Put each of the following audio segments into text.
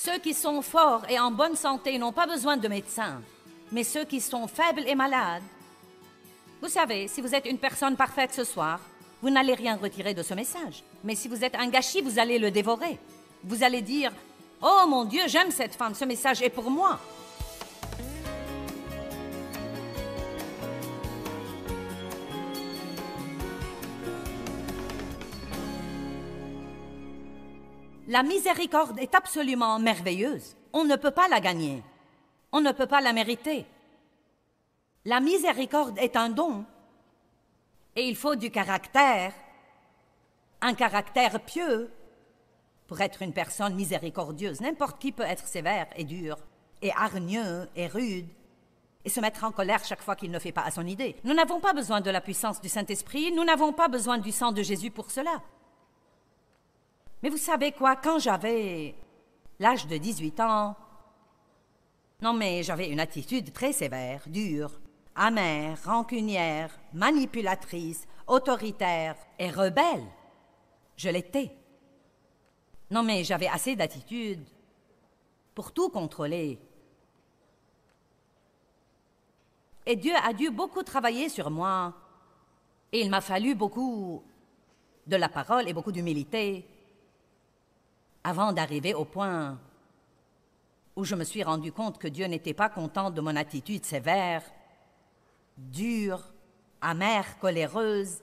Ceux qui sont forts et en bonne santé n'ont pas besoin de médecin, mais ceux qui sont faibles et malades. Vous savez, si vous êtes une personne parfaite ce soir, vous n'allez rien retirer de ce message. Mais si vous êtes un gâchis, vous allez le dévorer. Vous allez dire, « Oh mon Dieu, j'aime cette femme, ce message est pour moi. » La miséricorde est absolument merveilleuse. On ne peut pas la gagner. On ne peut pas la mériter. La miséricorde est un don. Et il faut du caractère, un caractère pieux, pour être une personne miséricordieuse. N'importe qui peut être sévère et dur, et hargneux et rude, et se mettre en colère chaque fois qu'il ne fait pas à son idée. Nous n'avons pas besoin de la puissance du Saint-Esprit, nous n'avons pas besoin du sang de Jésus pour cela. Mais vous savez quoi, quand j'avais l'âge de 18 ans, non mais j'avais une attitude très sévère, dure, amère, rancunière, manipulatrice, autoritaire et rebelle. Je l'étais. Non mais j'avais assez d'attitude pour tout contrôler. Et Dieu a dû beaucoup travailler sur moi. Et il m'a fallu beaucoup de la parole et beaucoup d'humilité avant d'arriver au point où je me suis rendu compte que Dieu n'était pas content de mon attitude sévère, dure, amère, coléreuse,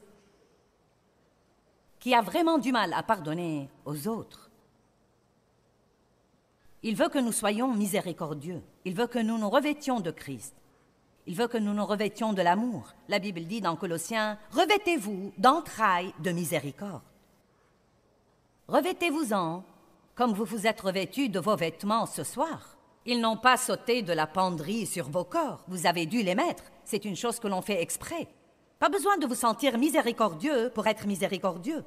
qui a vraiment du mal à pardonner aux autres. Il veut que nous soyons miséricordieux. Il veut que nous nous revêtions de Christ. Il veut que nous nous revêtions de l'amour. La Bible dit dans Colossiens, « Revêtez-vous d'entrailles de miséricorde. » Revêtez-vous-en comme vous vous êtes revêtus de vos vêtements ce soir. Ils n'ont pas sauté de la penderie sur vos corps. Vous avez dû les mettre. C'est une chose que l'on fait exprès. Pas besoin de vous sentir miséricordieux pour être miséricordieux.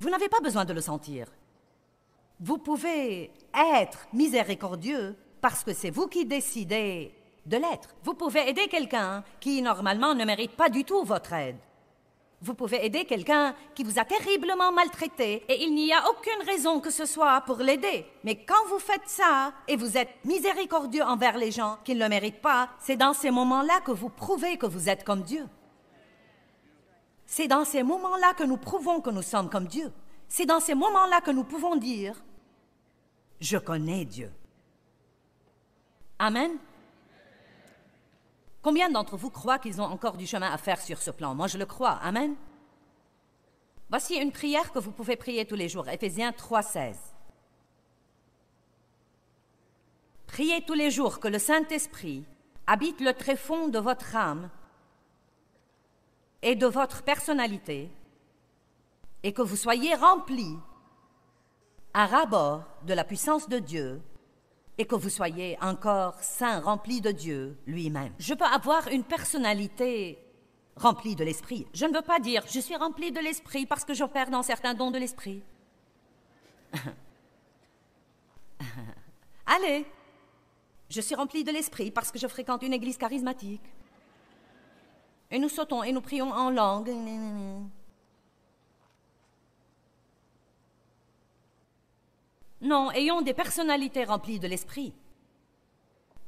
Vous n'avez pas besoin de le sentir. Vous pouvez être miséricordieux parce que c'est vous qui décidez de l'être. Vous pouvez aider quelqu'un qui, normalement, ne mérite pas du tout votre aide. Vous pouvez aider quelqu'un qui vous a terriblement maltraité et il n'y a aucune raison que ce soit pour l'aider. Mais quand vous faites ça et vous êtes miséricordieux envers les gens qui ne le méritent pas, c'est dans ces moments-là que vous prouvez que vous êtes comme Dieu. C'est dans ces moments-là que nous prouvons que nous sommes comme Dieu. C'est dans ces moments-là que nous pouvons dire « Je connais Dieu ». Amen. Combien d'entre vous croient qu'ils ont encore du chemin à faire sur ce plan? Moi, je le crois. Amen. Voici une prière que vous pouvez prier tous les jours. Éphésiens 3,16. Priez tous les jours que le Saint-Esprit habite le tréfonds de votre âme et de votre personnalité et que vous soyez remplis à ras-bord de la puissance de Dieu et que vous soyez encore saints, remplis de Dieu lui-même. Je peux avoir une personnalité remplie de l'Esprit. Je ne veux pas dire « je suis rempli de l'Esprit parce que j'opère dans certains dons de l'Esprit ». Allez, je suis rempli de l'Esprit parce que je fréquente une église charismatique. Et nous sautons et nous prions en langue. Non, ayons des personnalités remplies de l'Esprit.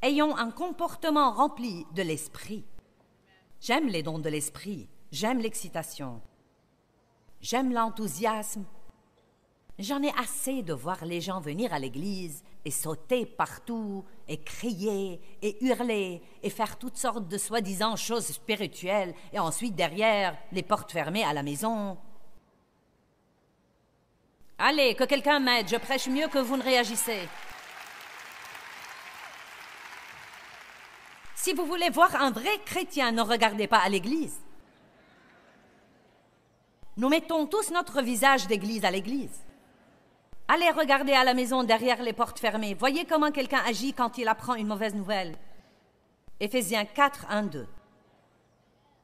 Ayons un comportement rempli de l'Esprit. J'aime les dons de l'Esprit, j'aime l'excitation, j'aime l'enthousiasme. J'en ai assez de voir les gens venir à l'église et sauter partout, et crier, et hurler, et faire toutes sortes de soi-disant choses spirituelles, et ensuite derrière, les portes fermées à la maison. Allez, que quelqu'un m'aide, je prêche mieux que vous ne réagissez. Si vous voulez voir un vrai chrétien, ne regardez pas à l'église. Nous mettons tous notre visage d'église à l'église. Allez regarder à la maison derrière les portes fermées. Voyez comment quelqu'un agit quand il apprend une mauvaise nouvelle. Éphésiens 4, 1, 2.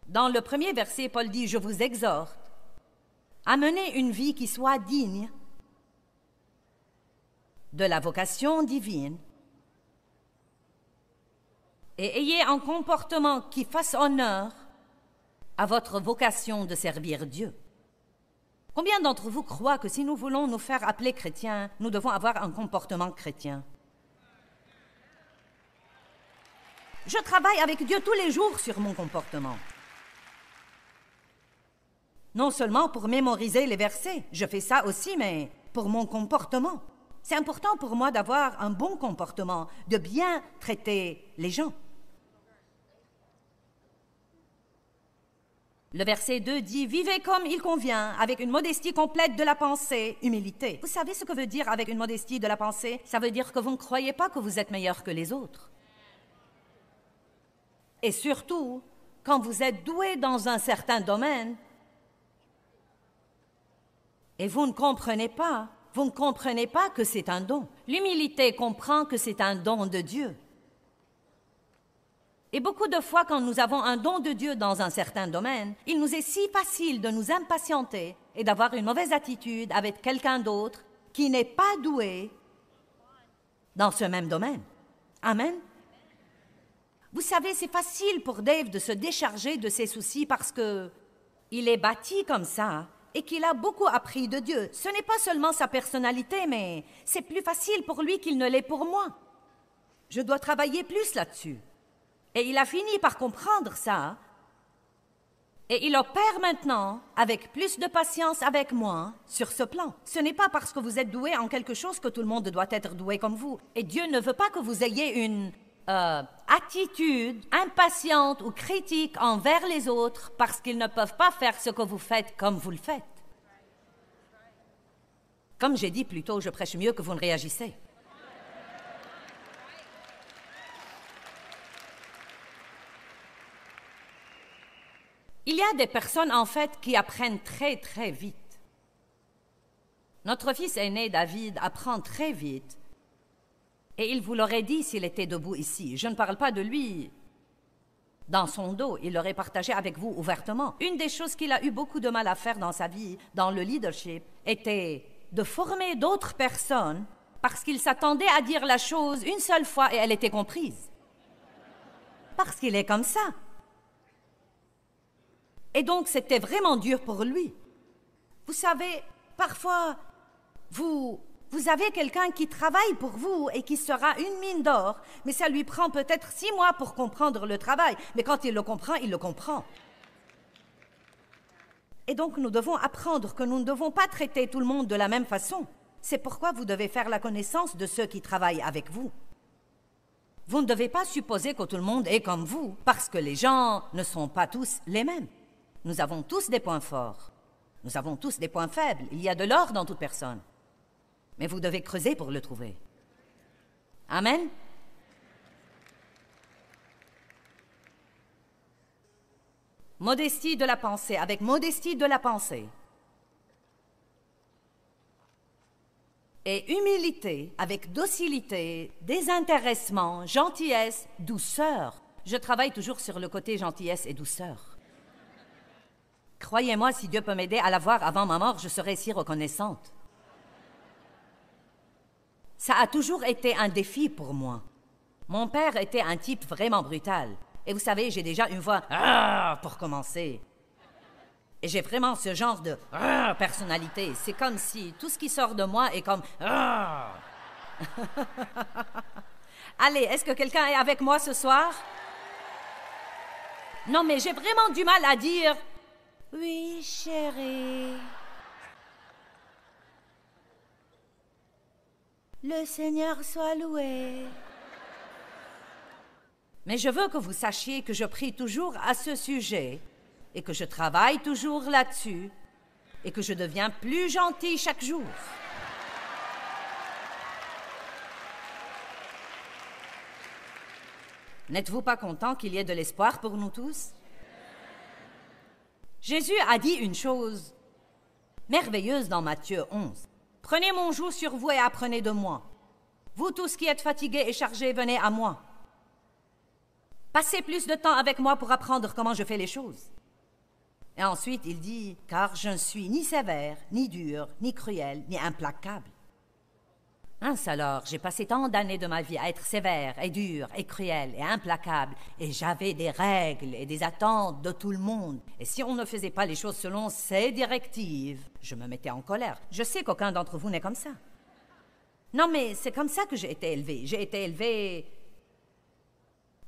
Dans le premier verset, Paul dit « Je vous exhorte à mener une vie qui soit digne de la vocation divine et ayez un comportement qui fasse honneur à votre vocation de servir Dieu. » Combien d'entre vous croient que si nous voulons nous faire appeler chrétiens, nous devons avoir un comportement chrétien? Je travaille avec Dieu tous les jours sur mon comportement. Non seulement pour mémoriser les versets, je fais ça aussi, mais pour mon comportement. C'est important pour moi d'avoir un bon comportement, de bien traiter les gens. Le verset 2 dit « Vivez comme il convient, avec une modestie complète de la pensée, humilité. » Vous savez ce que veut dire avec une modestie de la pensée? Ça veut dire que vous ne croyez pas que vous êtes meilleur que les autres. Et surtout, quand vous êtes doué dans un certain domaine, et vous ne comprenez pas que c'est un don. L'humilité comprend que c'est un don de Dieu. Et beaucoup de fois, quand nous avons un don de Dieu dans un certain domaine, il nous est si facile de nous impatienter et d'avoir une mauvaise attitude avec quelqu'un d'autre qui n'est pas doué dans ce même domaine. Amen. Vous savez, c'est facile pour Dave de se décharger de ses soucis parce que il est bâti comme ça et qu'il a beaucoup appris de Dieu. Ce n'est pas seulement sa personnalité, mais c'est plus facile pour lui qu'il ne l'est pour moi. Je dois travailler plus là-dessus. Et il a fini par comprendre ça. Et il opère maintenant avec plus de patience avec moi sur ce plan. Ce n'est pas parce que vous êtes doué en quelque chose que tout le monde doit être doué comme vous. Et Dieu ne veut pas que vous ayez une attitude impatiente ou critique envers les autres parce qu'ils ne peuvent pas faire ce que vous faites comme vous le faites. Comme j'ai dit plus tôt, je prêche mieux que vous ne réagissez. Il y a des personnes, en fait, qui apprennent très, très vite. Notre fils aîné, David, apprend très vite. Et il vous l'aurait dit s'il était debout ici. Je ne parle pas de lui dans son dos. Il l'aurait partagé avec vous ouvertement. Une des choses qu'il a eu beaucoup de mal à faire dans sa vie, dans le leadership, était de former d'autres personnes parce qu'il s'attendait à dire la chose une seule fois et elle était comprise. Parce qu'il est comme ça. Et donc, c'était vraiment dur pour lui. Vous savez, parfois, vous avez quelqu'un qui travaille pour vous et qui sera une mine d'or, mais ça lui prend peut-être 6 mois pour comprendre le travail. Mais quand il le comprend, il le comprend. Et donc, nous devons apprendre que nous ne devons pas traiter tout le monde de la même façon. C'est pourquoi vous devez faire la connaissance de ceux qui travaillent avec vous. Vous ne devez pas supposer que tout le monde est comme vous, parce que les gens ne sont pas tous les mêmes. Nous avons tous des points forts. Nous avons tous des points faibles. Il y a de l'or dans toute personne. Mais vous devez creuser pour le trouver. Amen. Modestie de la pensée, avec modestie de la pensée. Et humilité, avec docilité, désintéressement, gentillesse, douceur. Je travaille toujours sur le côté gentillesse et douceur. Croyez-moi, si Dieu peut m'aider à l'avoir avant ma mort, je serai si reconnaissante. Ça a toujours été un défi pour moi. Mon père était un type vraiment brutal. Et vous savez, j'ai déjà une voix « pour commencer. Et j'ai vraiment ce genre de « personnalité. C'est comme si tout ce qui sort de moi est comme « Allez, est-ce que quelqu'un est avec moi ce soir? Non, mais j'ai vraiment du mal à dire « Oui, chérie. Le Seigneur soit loué. » Mais je veux que vous sachiez que je prie toujours à ce sujet et que je travaille toujours là-dessus et que je deviens plus gentil chaque jour. N'êtes-vous pas content qu'il y ait de l'espoir pour nous tous? Jésus a dit une chose merveilleuse dans Matthieu 11. « Prenez mon joug sur vous et apprenez de moi. Vous tous qui êtes fatigués et chargés, venez à moi. Passez plus de temps avec moi pour apprendre comment je fais les choses. » Et ensuite, il dit, « Car je ne suis ni sévère, ni dur, ni cruel, ni implacable. » Mince alors, j'ai passé tant d'années de ma vie à être sévère et dure et cruelle et implacable, et j'avais des règles et des attentes de tout le monde. Et si on ne faisait pas les choses selon ces directives, je me mettais en colère. Je sais qu'aucun d'entre vous n'est comme ça. Non, mais c'est comme ça que j'ai été élevée. J'ai été élevée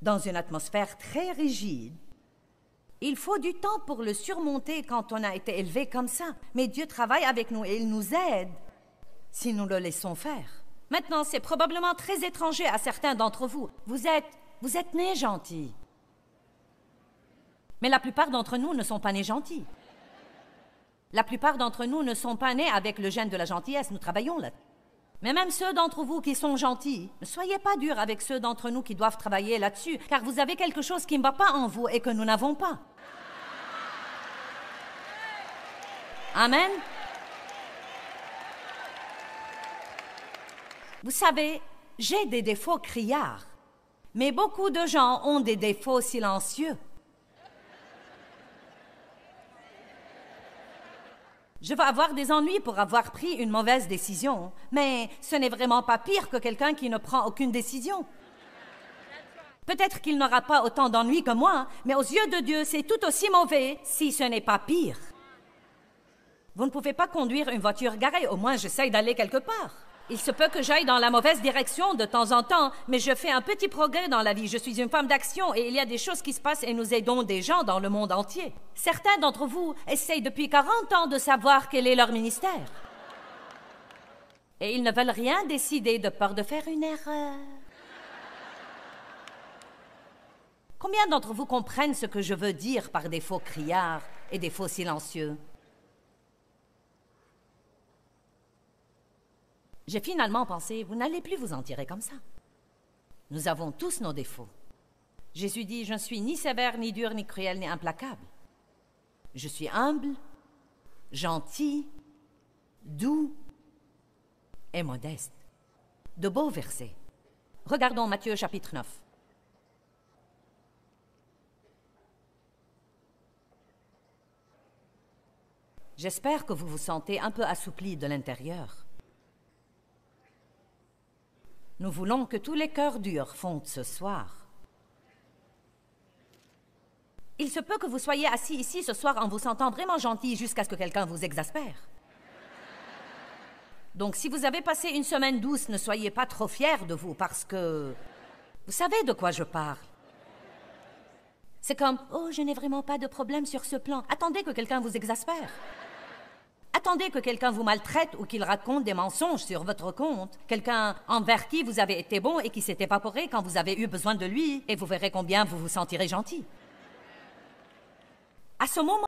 dans une atmosphère très rigide. Il faut du temps pour le surmonter quand on a été élevé comme ça. Mais Dieu travaille avec nous et il nous aide si nous le laissons faire. Maintenant, c'est probablement très étranger à certains d'entre vous. Vous êtes nés gentils. Mais la plupart d'entre nous ne sont pas nés gentils. La plupart d'entre nous ne sont pas nés avec le gène de la gentillesse. Nous travaillons là. Mais même ceux d'entre vous qui sont gentils, ne soyez pas durs avec ceux d'entre nous qui doivent travailler là-dessus, car vous avez quelque chose qui ne va pas en vous et que nous n'avons pas. Amen. Vous savez, j'ai des défauts criards, mais beaucoup de gens ont des défauts silencieux. Je vais avoir des ennuis pour avoir pris une mauvaise décision, mais ce n'est vraiment pas pire que quelqu'un qui ne prend aucune décision. Peut-être qu'il n'aura pas autant d'ennuis que moi, mais aux yeux de Dieu, c'est tout aussi mauvais, si ce n'est pas pire. Vous ne pouvez pas conduire une voiture garée, au moins j'essaye d'aller quelque part. Il se peut que j'aille dans la mauvaise direction de temps en temps, mais je fais un petit progrès dans la vie. Je suis une femme d'action et il y a des choses qui se passent et nous aidons des gens dans le monde entier. Certains d'entre vous essayent depuis 40 ans de savoir quel est leur ministère. Et ils ne veulent rien décider de peur de faire une erreur. Combien d'entre vous comprennent ce que je veux dire par des faux criards et des faux silencieux? J'ai finalement pensé, vous n'allez plus vous en tirer comme ça. Nous avons tous nos défauts. Jésus dit, je ne suis ni sévère, ni dur, ni cruel, ni implacable. Je suis humble, gentil, doux et modeste. De beaux versets. Regardons Matthieu chapitre 9. J'espère que vous vous sentez un peu assoupli de l'intérieur. Nous voulons que tous les cœurs durs fondent ce soir. Il se peut que vous soyez assis ici ce soir en vous sentant vraiment gentil jusqu'à ce que quelqu'un vous exaspère. Donc, si vous avez passé une semaine douce, ne soyez pas trop fiers de vous parce que vous savez de quoi je parle. C'est comme, oh, je n'ai vraiment pas de problème sur ce plan. Attendez que quelqu'un vous exaspère. Attendez que quelqu'un vous maltraite ou qu'il raconte des mensonges sur votre compte. Quelqu'un envers qui vous avez été bon et qui s'est évaporé quand vous avez eu besoin de lui. Et vous verrez combien vous vous sentirez gentil. À ce moment...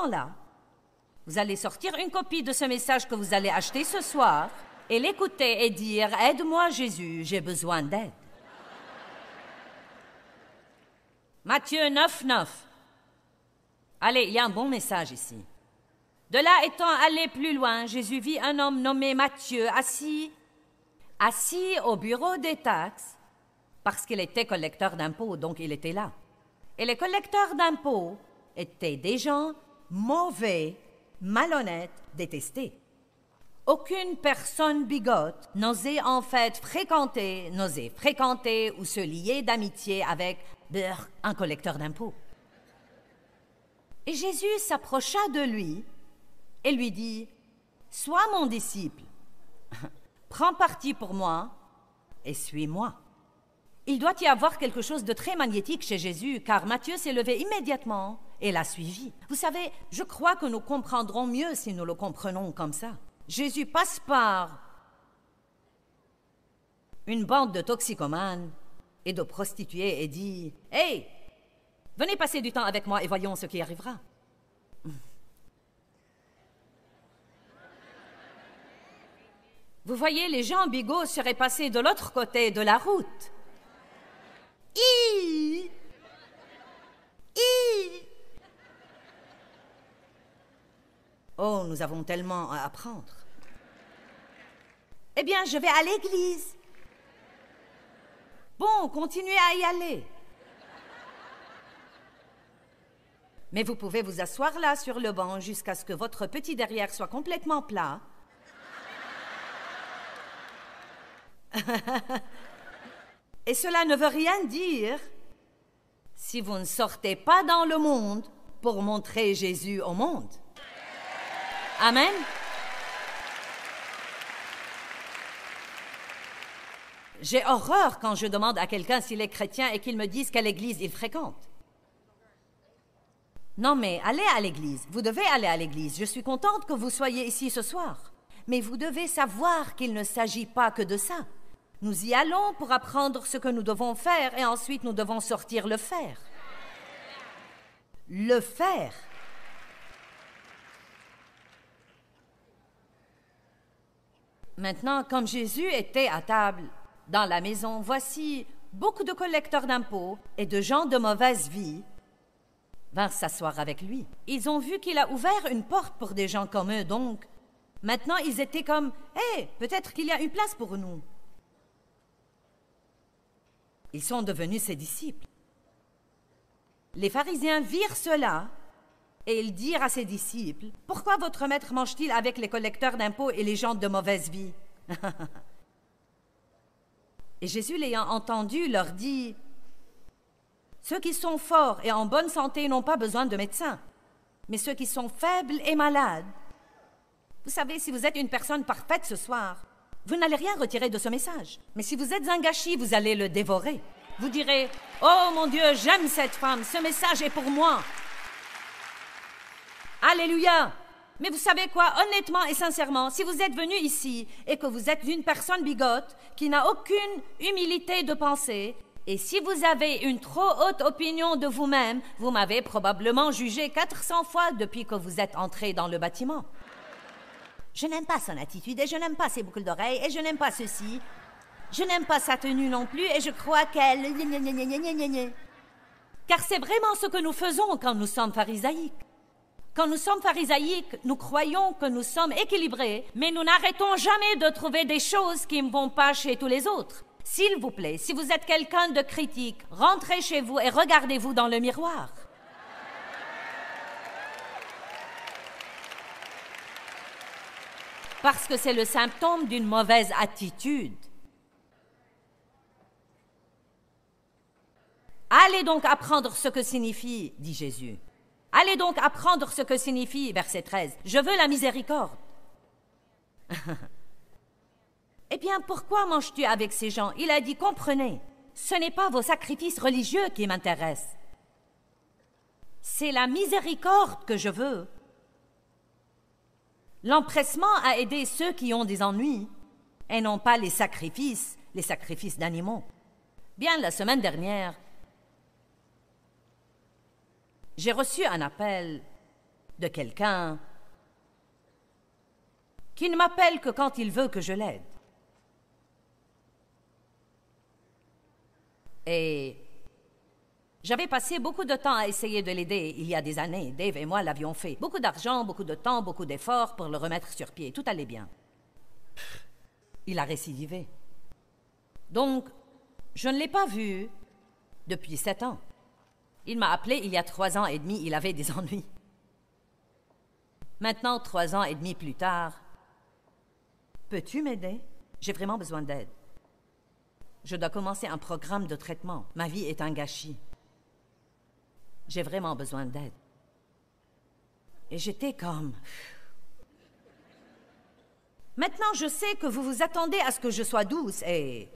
là, vous allez sortir une copie de ce message que vous allez acheter ce soir et l'écouter et dire « Aide-moi Jésus, j'ai besoin d'aide ». Matthieu 9, 9. Allez, il y a un bon message ici. De là étant allé plus loin, Jésus vit un homme nommé Matthieu assis au bureau des taxes, parce qu'il était collecteur d'impôts, donc il était là. Et les collecteurs d'impôts étaient des gens mauvais, malhonnêtes, détestés. Aucune personne bigote n'osait en fait fréquenter ou se lier d'amitié avec un collecteur d'impôts. Et Jésus s'approcha de lui et lui dit « Sois mon disciple, prends parti pour moi et suis-moi ». Il doit y avoir quelque chose de très magnétique chez Jésus, car Matthieu s'est levé immédiatement et l'a suivi. Vous savez, je crois que nous comprendrons mieux si nous le comprenons comme ça. Jésus passe par une bande de toxicomanes et de prostituées et dit « Hey, venez passer du temps avec moi et voyons ce qui arrivera. » Vous voyez, les gens bigots seraient passés de l'autre côté de la route. Oh, nous avons tellement à apprendre. Eh bien, je vais à l'église. Bon, continuez à y aller. Mais vous pouvez vous asseoir là sur le banc jusqu'à ce que votre petit derrière soit complètement plat. Et cela ne veut rien dire si vous ne sortez pas dans le monde pour montrer Jésus au monde. Amen. J'ai horreur quand je demande à quelqu'un s'il est chrétien et qu'il me dise quelle église il fréquente. Non, mais allez à l'église. Vous devez aller à l'église. Je suis contente que vous soyez ici ce soir. Mais vous devez savoir qu'il ne s'agit pas que de ça. Nous y allons pour apprendre ce que nous devons faire et ensuite nous devons sortir le faire. Le faire. Maintenant, comme Jésus était à table dans la maison, voici beaucoup de collecteurs d'impôts et de gens de mauvaise vie vinrent s'asseoir avec lui. Ils ont vu qu'il a ouvert une porte pour des gens comme eux, donc maintenant ils étaient comme « Hé, peut-être qu'il y a une place pour nous ». Ils sont devenus ses disciples. Les pharisiens virent cela et ils dirent à ses disciples « Pourquoi votre maître mange-t-il avec les collecteurs d'impôts et les gens de mauvaise vie ?» Et Jésus, l'ayant entendu, leur dit « Ceux qui sont forts et en bonne santé n'ont pas besoin de médecins, mais ceux qui sont faibles et malades. Vous savez, si vous êtes une personne parfaite ce soir, vous n'allez rien retirer de ce message. Mais si vous êtes un gâchis, vous allez le dévorer. Vous direz « Oh mon Dieu, j'aime cette femme, ce message est pour moi. » Alléluia! Mais vous savez quoi, honnêtement et sincèrement, si vous êtes venu ici et que vous êtes une personne bigote qui n'a aucune humilité de pensée, et si vous avez une trop haute opinion de vous-même, vous m'avez probablement jugé 400 fois depuis que vous êtes entré dans le bâtiment. Je n'aime pas son attitude et je n'aime pas ses boucles d'oreilles et je n'aime pas ceci. Je n'aime pas sa tenue non plus et je crois qu'elle... Car c'est vraiment ce que nous faisons quand nous sommes pharisaïques. Quand nous sommes pharisaïques, nous croyons que nous sommes équilibrés, mais nous n'arrêtons jamais de trouver des choses qui ne vont pas chez tous les autres. S'il vous plaît, si vous êtes quelqu'un de critique, rentrez chez vous et regardez-vous dans le miroir. Parce que c'est le symptôme d'une mauvaise attitude. Allez donc apprendre ce que signifie, dit Jésus. Allez donc apprendre ce que signifie, verset 13. Je veux la miséricorde. Eh bien, pourquoi manges-tu avec ces gens? Il a dit, comprenez, ce n'est pas vos sacrifices religieux qui m'intéressent. C'est la miséricorde que je veux. L'empressement à aider ceux qui ont des ennuis et non pas les sacrifices d'animaux. Bien, la semaine dernière, j'ai reçu un appel de quelqu'un qui ne m'appelle que quand il veut que je l'aide. Et j'avais passé beaucoup de temps à essayer de l'aider il y a des années. Dave et moi l'avions fait. Beaucoup d'argent, beaucoup de temps, beaucoup d'efforts pour le remettre sur pied. Tout allait bien. Il a récidivé. Donc, je ne l'ai pas vu depuis 7 ans. Il m'a appelé il y a 3 ans et demi. Il avait des ennuis. Maintenant, 3 ans et demi plus tard, peux-tu m'aider? J'ai vraiment besoin d'aide. Je dois commencer un programme de traitement. Ma vie est un gâchis. J'ai vraiment besoin d'aide. Et j'étais comme... Maintenant, je sais que vous vous attendez à ce que je sois douce et...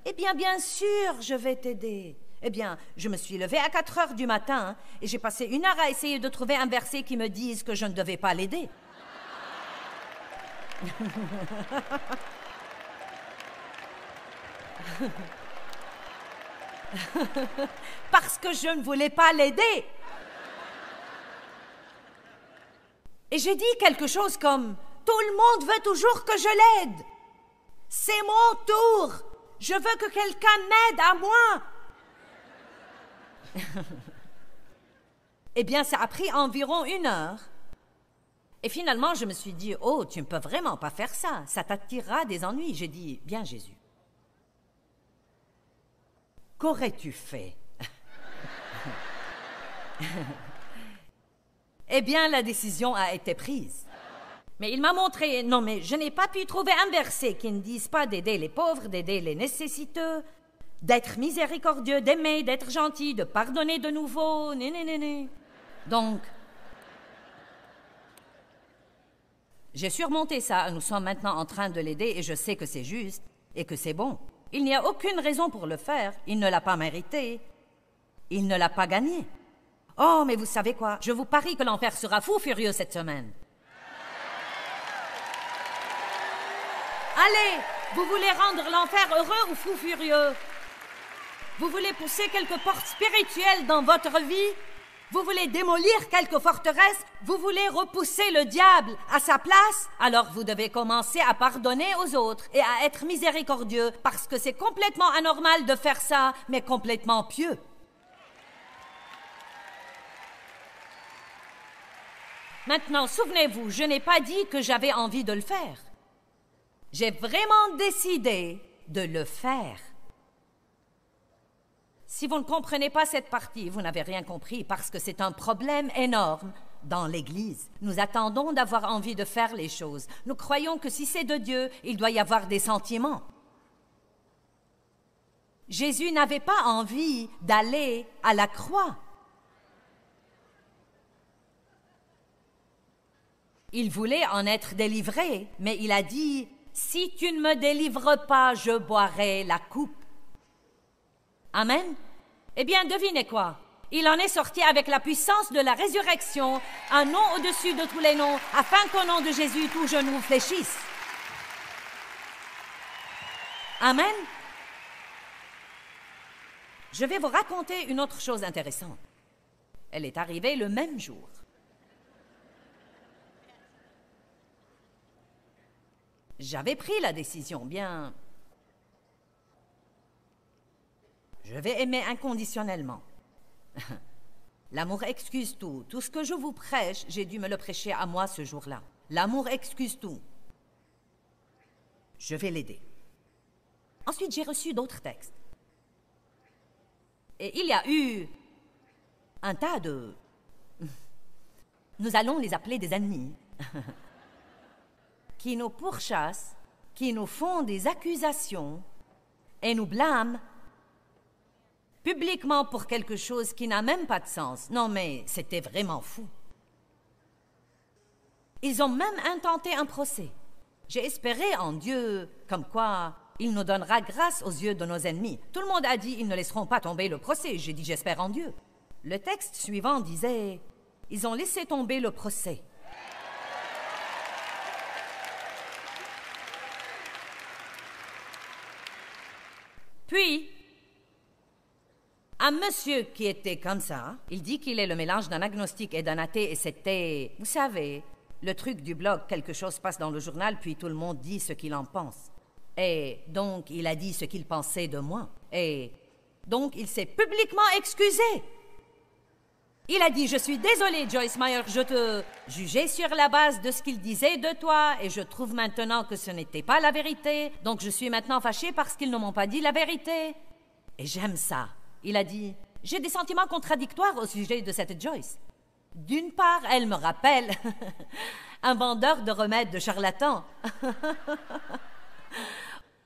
Eh bien sûr, je vais t'aider. Eh bien, je me suis levée à 4 heures du matin et j'ai passé 1 heure à essayer de trouver un verset qui me dise que je ne devais pas l'aider. Parce que je ne voulais pas l'aider. Et j'ai dit quelque chose comme « Tout le monde veut toujours que je l'aide. C'est mon tour. Je veux que quelqu'un m'aide à moi. » Eh bien, ça a pris environ 1 heure. Et finalement, je me suis dit « Oh, tu ne peux vraiment pas faire ça. Ça t'attirera des ennuis. » J'ai dit « Bien, Jésus. Qu'aurais-tu fait? » Eh bien, la décision a été prise. Mais il m'a montré, non mais je n'ai pas pu trouver un verset qui ne dise pas d'aider les pauvres, d'aider les nécessiteux, d'être miséricordieux, d'aimer, d'être gentil, de pardonner de nouveau, Donc, j'ai surmonté ça. Nous sommes maintenant en train de l'aider et je sais que c'est juste et que c'est bon. Il n'y a aucune raison pour le faire. Il ne l'a pas mérité. Il ne l'a pas gagné. Oh, mais vous savez quoi? Je vous parie que l'enfer sera fou furieux cette semaine. Allez, vous voulez rendre l'enfer heureux ou fou furieux? Vous voulez pousser quelques portes spirituelles dans votre vie? Vous voulez démolir quelques forteresses? Vous voulez repousser le diable à sa place? Alors vous devez commencer à pardonner aux autres et à être miséricordieux parce que c'est complètement anormal de faire ça, mais complètement pieux. Maintenant, souvenez-vous, je n'ai pas dit que j'avais envie de le faire. J'ai vraiment décidé de le faire. Si vous ne comprenez pas cette partie, vous n'avez rien compris parce que c'est un problème énorme dans l'Église. Nous attendons d'avoir envie de faire les choses. Nous croyons que si c'est de Dieu, il doit y avoir des sentiments. Jésus n'avait pas envie d'aller à la croix. Il voulait en être délivré, mais il a dit « Si tu ne me délivres pas, je boirai la coupe. » Amen. Eh bien, devinez quoi? Il en est sorti avec la puissance de la résurrection, un nom au-dessus de tous les noms, afin qu'au nom de Jésus, tout genou fléchisse. Amen. Je vais vous raconter une autre chose intéressante. Elle est arrivée le même jour. J'avais pris la décision, bien... Je vais aimer inconditionnellement. L'amour excuse tout. Tout ce que je vous prêche, j'ai dû me le prêcher à moi ce jour-là. L'amour excuse tout. Je vais l'aider. Ensuite, j'ai reçu d'autres textes. Et il y a eu un tas de... Nous allons les appeler des ennemis. Qui nous pourchassent, qui nous font des accusations et nous blâment publiquement pour quelque chose qui n'a même pas de sens. Non, mais c'était vraiment fou. Ils ont même intenté un procès. J'ai espéré en Dieu, comme quoi il nous donnera grâce aux yeux de nos ennemis. Tout le monde a dit, ils ne laisseront pas tomber le procès. J'ai dit, j'espère en Dieu. Le texte suivant disait, ils ont laissé tomber le procès. Puis, Un monsieur qui était comme ça, il dit qu'il est le mélange d'un agnostique et d'un athée, et c'était, vous savez, le truc du blog, quelque chose passe dans le journal, puis tout le monde dit ce qu'il en pense. Et donc, il a dit ce qu'il pensait de moi. Et donc, il s'est publiquement excusé. Il a dit, je suis désolé, Joyce Meyer, je te jugeais sur la base de ce qu'il disait de toi, et je trouve maintenant que ce n'était pas la vérité, donc je suis maintenant fâché parce qu'ils ne m'ont pas dit la vérité. Et j'aime ça. Il a dit, j'ai des sentiments contradictoires au sujet de cette Joyce. D'une part, elle me rappelle un vendeur de remèdes de charlatans.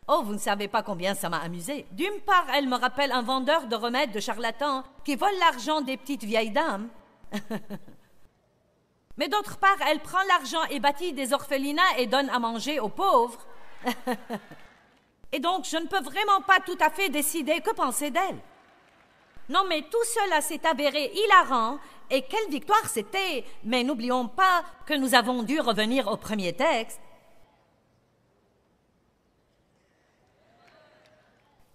Oh, vous ne savez pas combien ça m'a amusé. D'une part, elle me rappelle un vendeur de remèdes de charlatans qui vole l'argent des petites vieilles dames. Mais d'autre part, elle prend l'argent et bâtit des orphelinats et donne à manger aux pauvres. Et donc, je ne peux vraiment pas tout à fait décider que penser d'elle. Non, mais tout cela s'est avéré hilarant, et quelle victoire c'était! Mais n'oublions pas que nous avons dû revenir au premier texte.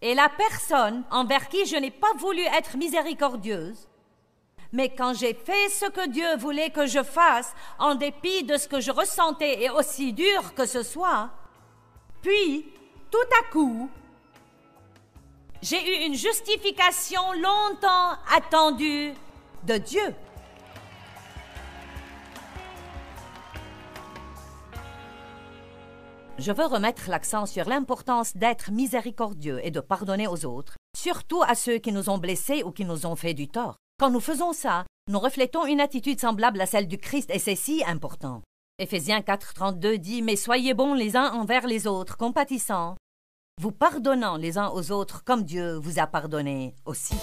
Et la personne envers qui je n'ai pas voulu être miséricordieuse, mais quand j'ai fait ce que Dieu voulait que je fasse, en dépit de ce que je ressentais et aussi dur que ce soit, puis, tout à coup, j'ai eu une justification longtemps attendue de Dieu. Je veux remettre l'accent sur l'importance d'être miséricordieux et de pardonner aux autres, surtout à ceux qui nous ont blessés ou qui nous ont fait du tort. Quand nous faisons ça, nous reflétons une attitude semblable à celle du Christ et c'est si important. Éphésiens 4:32 dit « Mais soyez bons les uns envers les autres, compatissants, vous pardonnant les uns aux autres comme Dieu vous a pardonné aussi. »